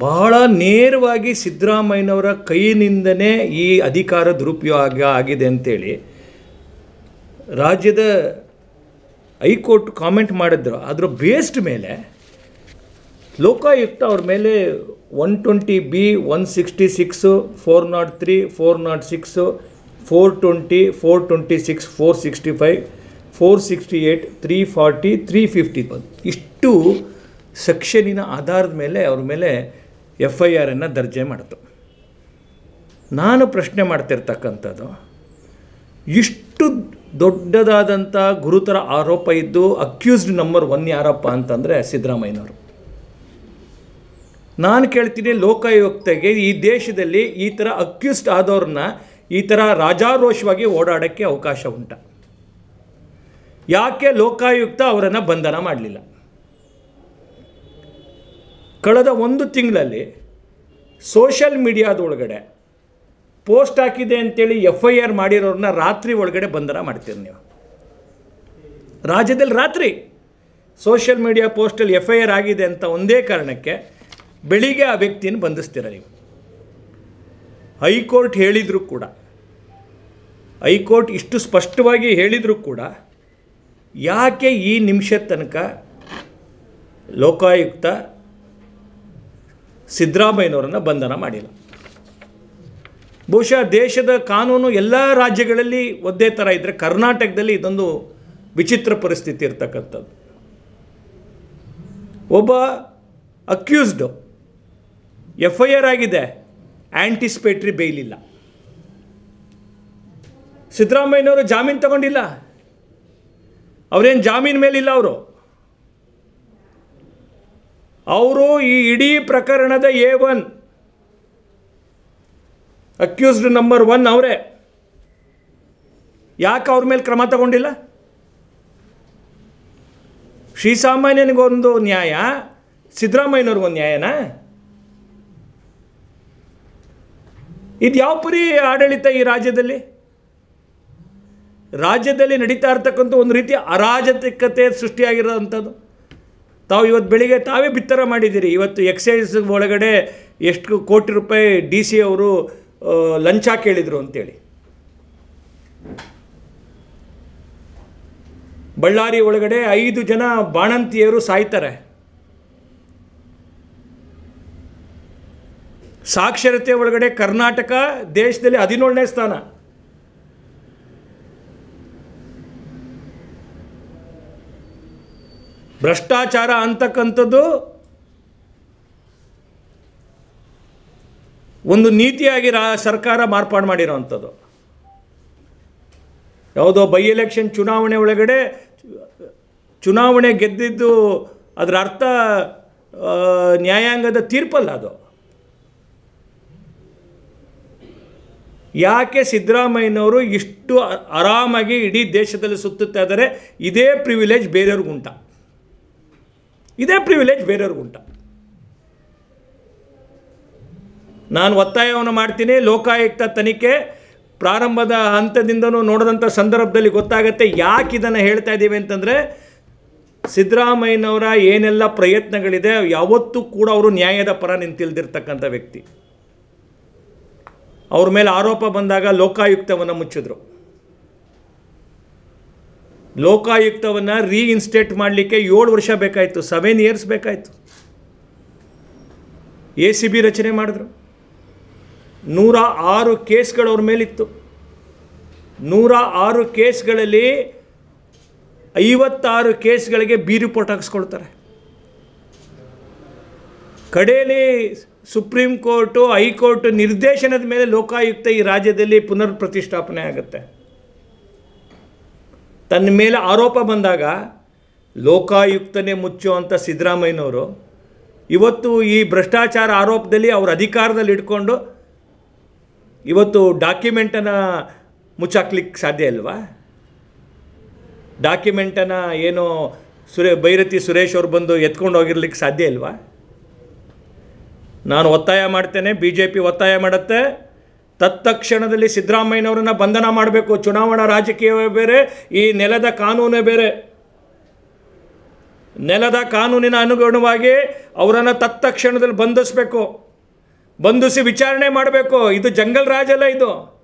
ಬಹಳ ನೇರವಾಗಿ ಸಿದ್ದರಾಮಯ್ಯನವರ ಕೈಯಿಂದನೇ ಈ ಅಧಿಕಾರ ದುರುಪಯೋಗ ಆಗಿದೆ ಅಂತೇಳಿ ರಾಜ್ಯದ ಹೈಕೋರ್ಟ್ ಕಾಮೆಂಟ್ ಮಾಡಿದ್ರು. ಅದರ ಬೇಸ್ಡ್ ಮೇಲೆ ಲೋಕಾಯುಕ್ತ ಅವ್ರ ಮೇಲೆ 120B 166 403 406 420 426 465 468 340 350 ಇಷ್ಟು ಸೆಕ್ಷನಿನ ಆಧಾರದ ಮೇಲೆ ಅವ್ರ ಮೇಲೆ FIR ದರ್ಜೆ ಮಾಡಿತು. ನಾನು ಪ್ರಶ್ನೆ ಮಾಡ್ತಿರ್ತಕ್ಕಂಥದ್ದು, ಇಷ್ಟು ದೊಡ್ಡದಾದಂಥ ಗುರುತರ ಆರೋಪ ಇದ್ದು ಅಕ್ಯೂಸ್ಡ್ ನಂಬರ್ 1 ಯಾರಪ್ಪ ಅಂತಂದರೆ ಸಿದ್ದರಾಮಯ್ಯನವರು. ನಾನು ಕೇಳ್ತೀನಿ, ಲೋಕಾಯುಕ್ತಗೆ ಈ ದೇಶದಲ್ಲಿ ಈ ಥರ ಅಕ್ಯೂಸ್ಡ್ ಆದವ್ರನ್ನ ಈ ಥರ ರಾಜಾರೋಷವಾಗಿ ಓಡಾಡೋಕ್ಕೆ ಅವಕಾಶ ಉಂಟ? ಯಾಕೆ ಲೋಕಾಯುಕ್ತ ಅವರನ್ನು ಬಂಧನ ಮಾಡಲಿಲ್ಲ? ಕಳೆದ 1 ತಿಂಗಳಲ್ಲಿ ಸೋಷಲ್ ಮೀಡಿಯಾದೊಳಗಡೆ ಪೋಸ್ಟ್ ಹಾಕಿದೆ ಅಂತೇಳಿ FIR ಮಾಡಿರೋರನ್ನ ರಾತ್ರಿ ಒಳಗಡೆ ಬಂಧನ ಮಾಡ್ತೀರಿ ನೀವು. ರಾಜ್ಯದಲ್ಲಿ ರಾತ್ರಿ ಸೋಷಲ್ ಮೀಡಿಯಾ ಪೋಸ್ಟಲ್ಲಿ FIR ಆಗಿದೆ ಅಂತ ಒಂದೇ ಕಾರಣಕ್ಕೆ ಬೆಳಿಗ್ಗೆ ಆ ವ್ಯಕ್ತಿಯನ್ನು ಬಂಧಿಸ್ತೀರ ನೀವು. ಹೈಕೋರ್ಟ್ ಹೇಳಿದರೂ ಕೂಡ, ಹೈಕೋರ್ಟ್ ಇಷ್ಟು ಸ್ಪಷ್ಟವಾಗಿ ಹೇಳಿದರೂ ಕೂಡ ಯಾಕೆ ಈ ನಿಮಿಷದ ತನಕ ಲೋಕಾಯುಕ್ತ ಸಿದ್ದರಾಮಯ್ಯನವರನ್ನು ಬಂಧನ ಮಾಡಿಲ್ಲ? ಬಹುಶಃ ದೇಶದ ಕಾನೂನು ಎಲ್ಲ ರಾಜ್ಯಗಳಲ್ಲಿ ಒಂದೇ ಥರ ಇದ್ದರೆ ಕರ್ನಾಟಕದಲ್ಲಿ ಇದೊಂದು ವಿಚಿತ್ರ ಪರಿಸ್ಥಿತಿ ಇರ್ತಕ್ಕಂಥದ್ದು. ಒಬ್ಬ ಅಕ್ಯೂಸ್ಡು FIR ಆಗಿದೆ, ಆ್ಯಂಟಿಸಿಪೇಟ್ರಿ ಬೇಲ್ ಇಲ್ಲ. ಸಿದ್ದರಾಮಯ್ಯನವರು ಜಾಮೀನು ತಗೊಂಡಿಲ್ಲ, ಅವರೇನು ಜಾಮೀನು ಮೇಲಿಲ್ಲ. ಅವರು ಈ ಇಡೀ ಪ್ರಕರಣದ A1 ಅಕ್ಯೂಸ್ಡ್ ನಂಬರ್ 1 ಅವರೇ. ಯಾಕೆ ಅವ್ರ ಮೇಲೆ ಕ್ರಮ ತಗೊಂಡಿಲ್ಲ? ಶ್ರೀಸಾಮಾನ್ಯನಿಗೊಂದು ನ್ಯಾಯ, ಸಿದ್ದರಾಮಯ್ಯನವ್ರಿಗೊಂದು ನ್ಯಾಯನಾ? ಇದು ಯಾವ ಪರಿ ಆಡಳಿತ ಈ ರಾಜ್ಯದಲ್ಲಿ? ರಾಜ್ಯದಲ್ಲಿ ನಡೀತಾ ಇರ್ತಕ್ಕಂಥ ಒಂದು ರೀತಿಯ ಅರಾಜಕತೆ ಸೃಷ್ಟಿಯಾಗಿರೋವಂಥದ್ದು. ತಾವು ಇವತ್ತು ಬೆಳಿಗ್ಗೆ ತಾವೇ ಬಿತ್ತರ ಮಾಡಿದ್ದೀರಿ. ಇವತ್ತು ಎಕ್ಸೈಸ್ ಒಳಗಡೆ ಎಷ್ಟು ಕೋಟಿ ರೂಪಾಯಿ DC ಅವರು ಲಂಚ ಕೇಳಿದರು ಅಂತೇಳಿ. ಬಳ್ಳಾರಿ ಒಳಗಡೆ 5 ಜನ ಬಾಣಂತಿಯರು ಸಾಯ್ತಾರೆ. ಸಾಕ್ಷರತೆ ಒಳಗಡೆ ಕರ್ನಾಟಕ ದೇಶದಲ್ಲಿ 17ನೇ ಸ್ಥಾನ. ಭ್ರಷ್ಟಾಚಾರ ಅಂತಕ್ಕಂಥದ್ದು ಒಂದು ನೀತಿಯಾಗಿ ಸರ್ಕಾರ ಮಾರ್ಪಾಡು ಮಾಡಿರೋವಂಥದ್ದು. ಯಾವುದೋ ಬೈ ಎಲೆಕ್ಷನ್ ಚುನಾವಣೆ ಒಳಗಡೆ ಚುನಾವಣೆ ಗೆದ್ದಿದ್ದು ಅದರ ಅರ್ಥ ನ್ಯಾಯಾಂಗದ ತೀರ್ಪಲ್ಲ ಅದು. ಯಾಕೆ ಸಿದ್ದರಾಮಯ್ಯನವರು ಇಷ್ಟು ಆರಾಮಾಗಿ ಇಡೀ ದೇಶದಲ್ಲಿ ಸುತ್ತುತ್ತಾ ಇದ್ದಾರೆ? ಇದೇ ಪ್ರಿವಿಲೇಜ್ ಬೇರೆಯವ್ರಿಗುಂಟ, ಇದೇ ಪ್ರಿವಿಲೇಜ್ ಬೇರೆಯವ್ರಿಗುಂಟ. ನಾನು ಒತ್ತಾಯವನ್ನು ಮಾಡ್ತೀನಿ, ಲೋಕಾಯುಕ್ತ ತನಿಖೆ ಪ್ರಾರಂಭದ ಹಂತದಿಂದನೂ ನೋಡಿದಂಥ ಸಂದರ್ಭದಲ್ಲಿ ಗೊತ್ತಾಗುತ್ತೆ ಯಾಕೆ ಇದನ್ನು ಹೇಳ್ತಾ ಇದ್ದೀವಿ ಅಂತಂದರೆ, ಸಿದ್ದರಾಮಯ್ಯನವರ ಏನೆಲ್ಲ ಪ್ರಯತ್ನಗಳಿದೆ ಯಾವತ್ತೂ ಕೂಡ ಅವರು ನ್ಯಾಯದ ಪರ ನಿಂತಿಲ್ದಿರ್ತಕ್ಕಂಥ ವ್ಯಕ್ತಿ. ಅವ್ರ ಮೇಲೆ ಆರೋಪ ಬಂದಾಗ ಲೋಕಾಯುಕ್ತವನ್ನು ಮುಚ್ಚಿದ್ರು. ಲೋಕಾಯುಕ್ತವನ್ನು ರೀಇನ್ಸ್ಟೇಟ್ ಮಾಡಲಿಕ್ಕೆ 7 ವರ್ಷ ಬೇಕಾಯಿತು, 7 ಇಯರ್ಸ್ ಬೇಕಾಯಿತು. ACB ರಚನೆ ಮಾಡಿದ್ರು. 106 ಕೇಸ್ಗಳು ಅವ್ರ ಮೇಲಿತ್ತು. 106 ಕೇಸ್ಗಳಲ್ಲಿ 56 ಕೇಸ್ಗಳಿಗೆ B ರಿಪೋರ್ಟ್ ಹಾಕಿಸ್ಕೊಳ್ತಾರೆ. ಕಡೆಯಲ್ಲಿ ಸುಪ್ರೀಂ ಕೋರ್ಟು, ಹೈಕೋರ್ಟ್ ನಿರ್ದೇಶನದ ಮೇಲೆ ಲೋಕಾಯುಕ್ತ ಈ ರಾಜ್ಯದಲ್ಲಿ ಪುನರ್ ಪ್ರತಿಷ್ಠಾಪನೆ ಆಗುತ್ತೆ. ತನ್ನ ಮೇಲೆ ಆರೋಪ ಬಂದಾಗ ಲೋಕಾಯುಕ್ತನೇ ಮುಚ್ಚುವಂಥ ಸಿದ್ದರಾಮಯ್ಯನವರು ಇವತ್ತು ಈ ಭ್ರಷ್ಟಾಚಾರ ಆರೋಪದಲ್ಲಿ ಅವ್ರ ಅಧಿಕಾರದಲ್ಲಿ ಇಟ್ಕೊಂಡು ಇವತ್ತು ಡಾಕ್ಯುಮೆಂಟನ್ನು ಮುಚ್ಚಾಕ್ಲಿಕ್ಕೆ ಸಾಧ್ಯ ಇಲ್ವಾ? ಡಾಕ್ಯುಮೆಂಟನ್ನು ಏನೋ ಬೈರತಿ ಸುರೇಶ್ ಅವ್ರು ಬಂದು ಎತ್ಕೊಂಡು ಹೋಗಿರ್ಲಿಕ್ಕೆ ಸಾಧ್ಯ ಇಲ್ವಾ? ನಾನು ಒತ್ತಾಯ ಮಾಡ್ತೇನೆ, BJP ಒತ್ತಾಯ ಮಾಡುತ್ತೆ, ತತ್ಕ್ಷಣದಲ್ಲಿ ಸಿದ್ದರಾಮಯ್ಯನವರನ್ನು ಬಂಧನ ಮಾಡಬೇಕು. ಚುನಾವಣಾ ರಾಜಕೀಯವೇ ಬೇರೆ, ಈ ನೆಲದ ಕಾನೂನೇ ಬೇರೆ. ನೆಲದ ಕಾನೂನಿನ ಅನುಗುಣವಾಗಿ ಅವರನ್ನು ತತ್ಕ್ಷಣದಲ್ಲಿ ಬಂಧಿಸಬೇಕು, ಬಂಧಿಸಿ ವಿಚಾರಣೆ ಮಾಡಬೇಕು. ಇದು ಜಂಗಲ್ ರಾಜ್ ಅಲ್ಲ ಇದು.